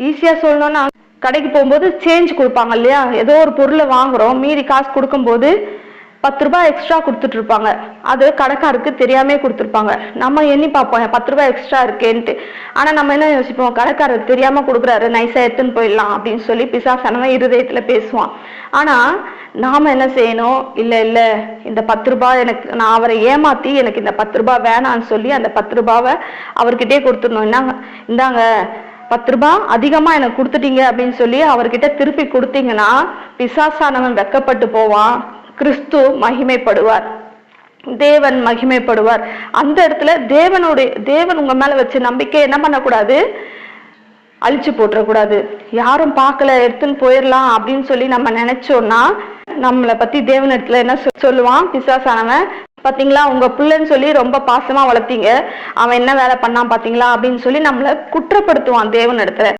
ஈஸியா சொல்லணும்னா, கடைக்கு போகும்போது சேஞ்ச் கொடுப்பாங்க இல்லையா, ஏதோ ஒரு பொருளை வாங்குறோம், மீதி காசு கொடுக்கும்போது 10 ரூபாய் எக்ஸ்ட்ரா கொடுத்துட்டு இருப்பாங்க. அது கடைக்காருக்கு தெரியாமே கொடுத்துருப்பாங்க. நம்ம எண்ணி பார்ப்போம் 10 ரூபாய் எக்ஸ்ட்ரா இருக்கேன்ட்டு. ஆனா நம்ம என்ன யோசிப்போம், கடைக்காரர் தெரியாம கொடுக்குறாரு, நைஸா எடுத்துன்னு போயிடலாம் அப்படின்னு சொல்லி பிசாசானவன் இருதயத்துல பேசுவான். ஆனா நாம என்ன செய்யணும், இல்ல இல்ல இந்த 10 ரூபாய் எனக்கு, நான் அவரை ஏமாத்தி எனக்கு இந்த 10 ரூபாய் வேணான்னு சொல்லி அந்த 10 ரூபாவை அவர்கிட்டே கொடுத்துடணும். இந்தாங்க 10 ரூபாய் அதிகமா எனக்கு கொடுத்துட்டீங்க அப்படின்னு சொல்லி அவர்கிட்ட திருப்பி கொடுத்தீங்கன்னா பிசாசானவன் வெக்கப்பட்டு போவான், கிறிஸ்து மகிமைப்படுவார், தேவன் மகிமைப்படுவார். அந்த இடத்துல தேவன் உங்க மேல வச்ச நம்பிக்கை என்ன பண்ணக்கூடாது, அழிச்சு போட்டுறக்கூடாது. யாரும் பார்க்கல எடுத்துன்னு போயிடலாம் அப்படின்னு சொல்லி நம்ம நினைச்சோம்னா நம்மளை பத்தி தேவன் இடத்துல என்ன சொல்லுவான் பிசாசானவன், பாத்தீங்களா உங்க பிள்ளைன்னு சொல்லி ரொம்ப பாசமா வளர்த்தீங்க, அவன் என்ன வேலை பண்ணான் பாத்தீங்களா அப்படின்னு சொல்லி நம்மளை குற்றப்படுத்துவான் தேவன் இடத்துல.